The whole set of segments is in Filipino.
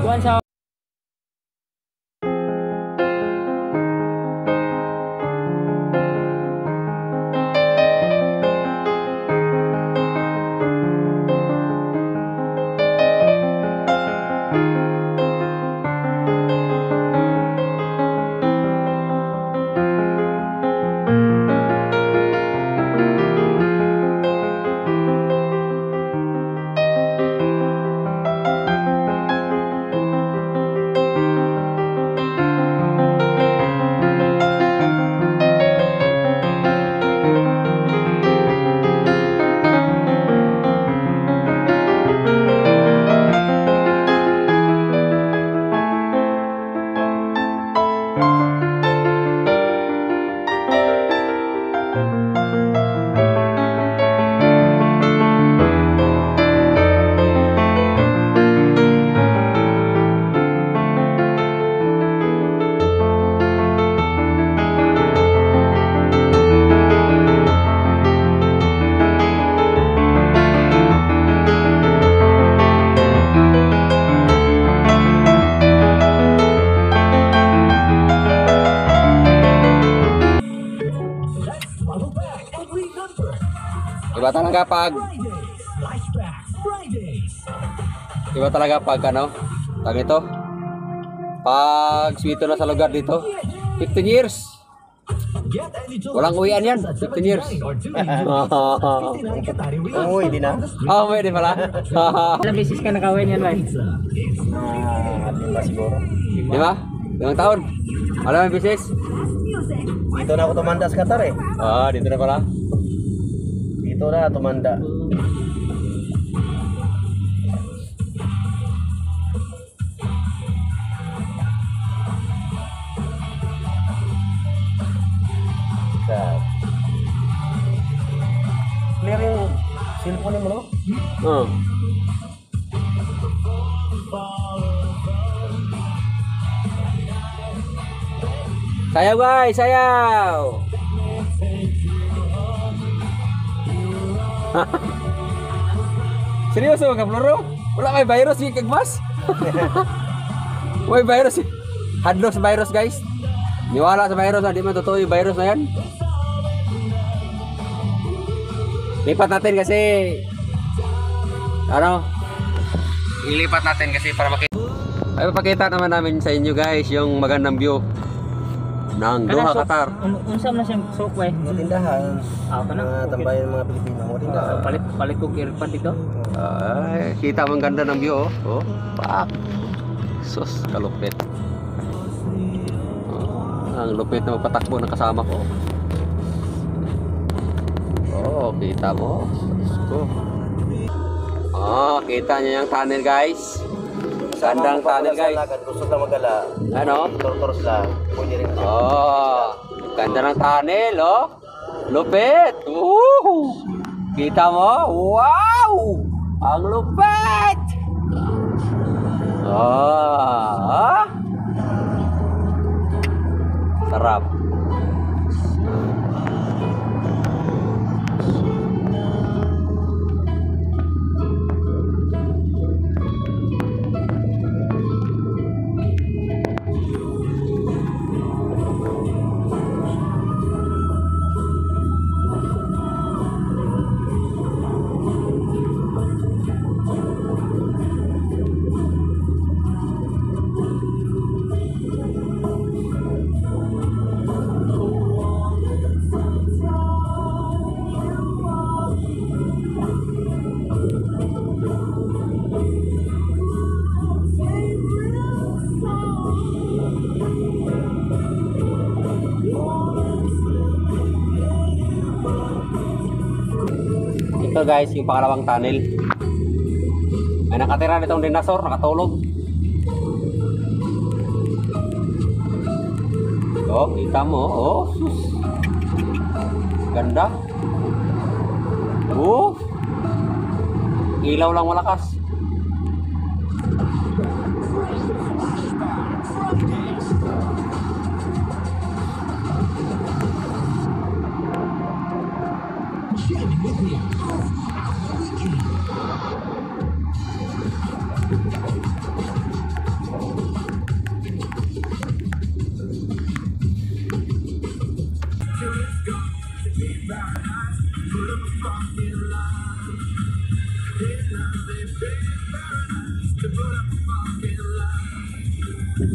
Kuan sa Iba talaga pag ano tag ito pag swito na sa lugar dito 15 years walang uwian yan 15 years. Oo, hindi na. Oh, may di pala. ilang beses ka nakawin yan, bay? Lima siguro. Di ba? 5 taon. Alam mo bisis? Dito na ako tumanda sa Qatar eh. Ah, dito na pala. Dito na tumanda. Clear yung cellphone mo, no? Oh. Sayaw guys, sayaw. Seryoso ka, Floro? Wala may virus yung kagmas? May virus. Hadlos virus guys. Niwala sa virus, hindi man totoo yung virus na yan. Lipat natin kasi ano? Ilipat natin kasi para makita. Ay papakita naman namin sa inyo guys yung magandang view ng Doha, Qatar. Unsa man siyang sukway? Tindahan. Kana Tambayan ng mga Pilipino mo tindahan. palit ko kirpan dito. Ay, kita mo ang ganda ng view oh. Oh, pak. Sus, kalupit. Oh, ang lupit na magpatakbo ng kasama ko. Oh, kita mo. Oh, kita niyo yung tunnel guys. Gandang tunnel guys. Gusto na magala. Ano? Toros lang. Pwede rin. Oh, ganda ng tunnel oh. Lupit. Kita mo? Wow! Ang lupit. Oh. Sarap. Ito guys, yung pangalawang tunnel. May nakatira nitong dinosaur, nakatulog. Oh, kita mo, oh, sus. Ganda. Oh. Ilaw lang malakas. Center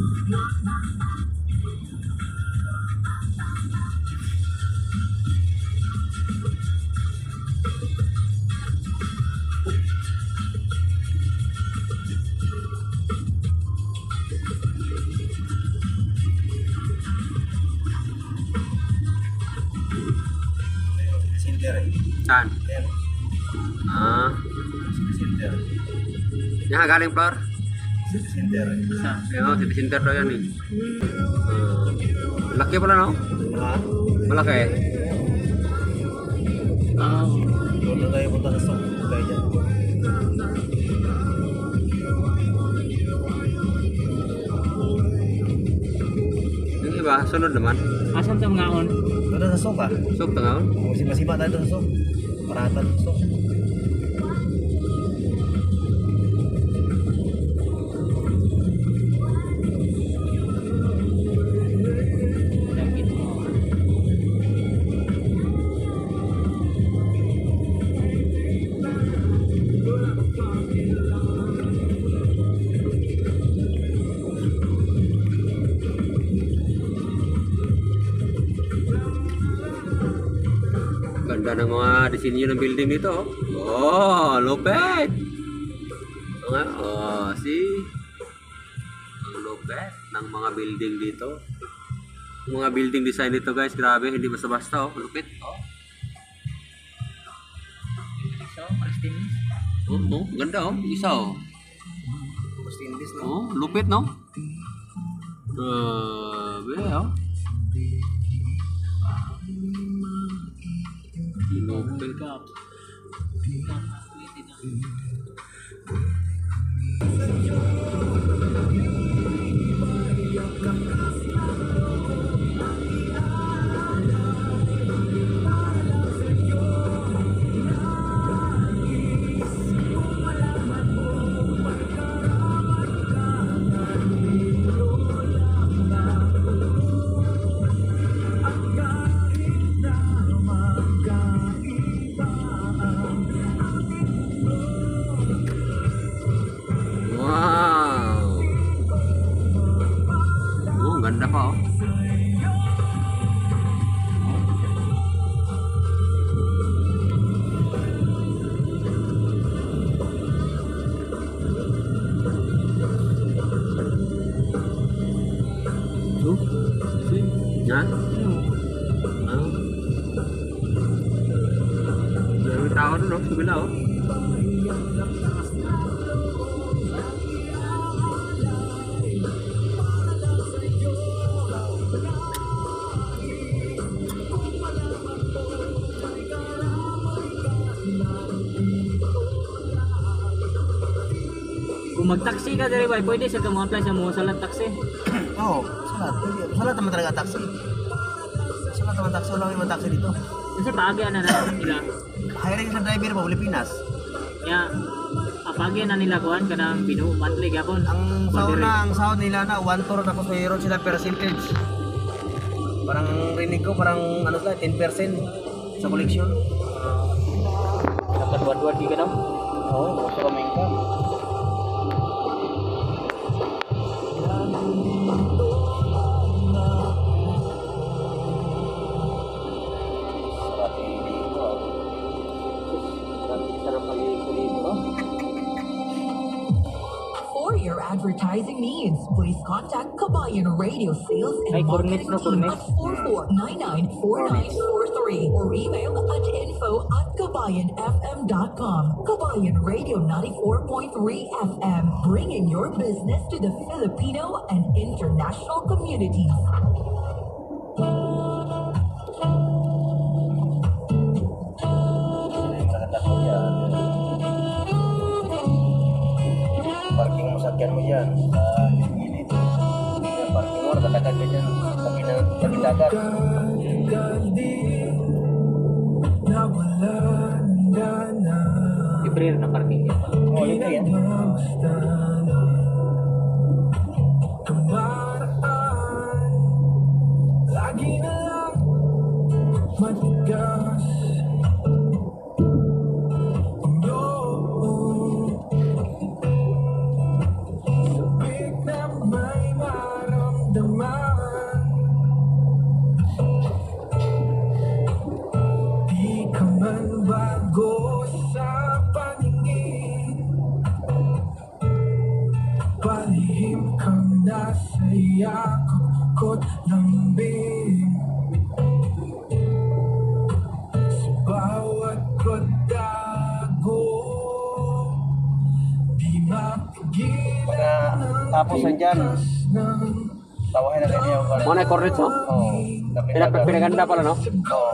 eh. Saan? Ayan. Ah, Center. yan galing floor. Center eh. Ayun, city center daw yan eh. Laki pala no? Ha? Malaki. Doon na tayo punta sa stock. Tayo dyan. Yung iba, sunod naman. Asan sa mga on? Doon na sa stock ah. Suk tangaon. Masiba tayo doon sa stock. Paratan sa stock. Dagit mo. Ganda ng mga disenyo ng building dito. Oh, lupit. Mga, oh, see? Ang lupit ng mga building dito. Yung mga building design dito guys, grabe, hindi basta-basta oh, lupit. Oh. So, Palestinians. Oh, ganda oh, isa oh. Mas tindis no? Oh, lupit no? Grabe oh. Lupit ka. Wow. Oh, ganda pa oh. Oh, see? Yan. Ah. May tao doon oh, sa bila oh. Kung mag-taxi ka diri bay, pwede sa kamo apply sa mga salat taxi. Oo, salat. Salat naman talaga taxi. Salat naman taxi. Wala naman taxi dito. Kasi paagi na nila. Hiring sa driver pa, Pilipinas. Ya, apagi na nila kuan kanang binu monthly gapon. Ang sahod nila na 1 tour tapos mayroon sila percentage. Parang rinig ko, parang ano sila, 10% sa collection. Dapat duwa-duwa di ka daw. Oo, gusto kami income. For your advertising needs, please contact Kabayan Radio Sales and Ay, Marketing cornet no, Team cornet. at 44994943 or email at info@kabayanfm.com. Kabayan Radio 94.3 FM, bringing your business to the Filipino and international communities. Parking mo sakyan mo dyan sa gilid. Yung parking mo, nakatagad ka dyan. Tabi dagat. Libre na parking yan. Oo, libre yan. Lagi na lang matigas. No, sabik na may Palihim kang nasa yakap ko't lambing. Sa bawat pagdago, di mapigilan Pagka tapos na dyan, tawahin na ganyan yung Mga na cornets, no? Oo. Pinaganda pala, no? Oo.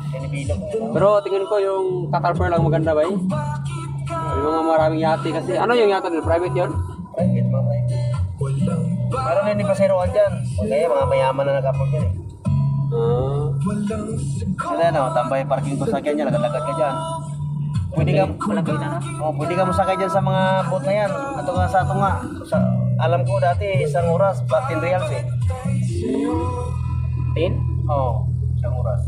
Pinibilog. Pero tingin ko yung Caterpillar lang maganda ba eh? Yung mga maraming yate kasi. Ano yung yate nila? Private yun? Private ba, private? Meron na hindi paseroan dyan. Kaya mga mayaman na nag-upload yan eh. Kasi ano, tambay parking ko sa kanya, lagad-lagad ka dyan. Pwede ka, pwede ka masakay dyan sa mga boat na yan. Ato nga sa ato nga. Alam ko dati, isang oras, 10 reals eh. 10? Oo, isang oras.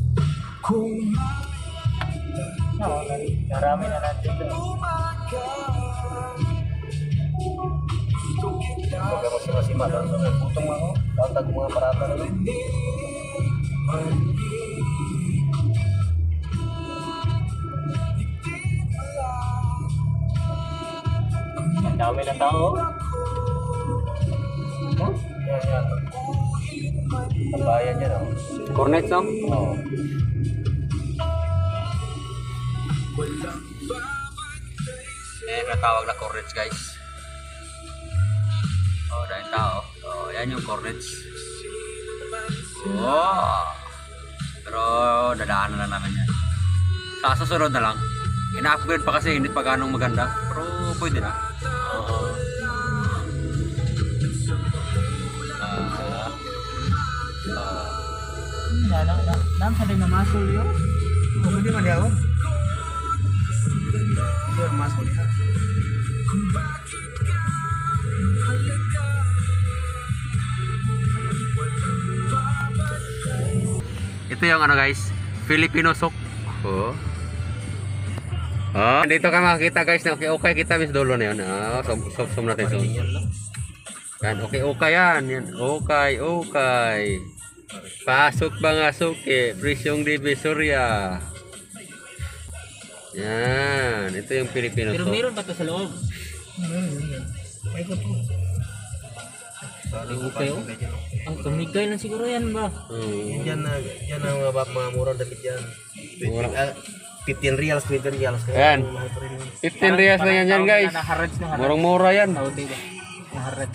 Marami na natin ito. Huwag ka masima-sima. Tapos nagputong ako. Kauntag ko mga parata na lang. Ang dami na tao. Yan, yan. Tambayan yan, oh. Cornets, no? Oo. May tawag na cornets, guys. Oh, dahil tao. Oh, yan yung cornets. Oh. Pero dadaanan na namin yan. Sa susunod na lang. Ina-upgrade pa kasi hindi pa ganong maganda. Pero pwede na. Nang sa din mamasol yun. Pwede man yan, oh. Hindi yung mas ulit. Ito yung ano guys, Filipino sock. Oh. Oh, dito ka makikita guys na okay kita mis dulo na yun. Ah, zoom natin zoom. Yan, okay yan. Yan, okay. Pasok mga suki, presyong divisoria. Yan, ito yung Filipino Pero sock. meron pa to sa loob. May ko to. Okay, oh. Ang kamigay lang siguro yan ba? Yan ang mga murang damit yan. 15 reals, 20 reals. Ayan. 15 reals na yan guys. Naharad na harad. Murang-mura yan. Saudi ba? Naharad.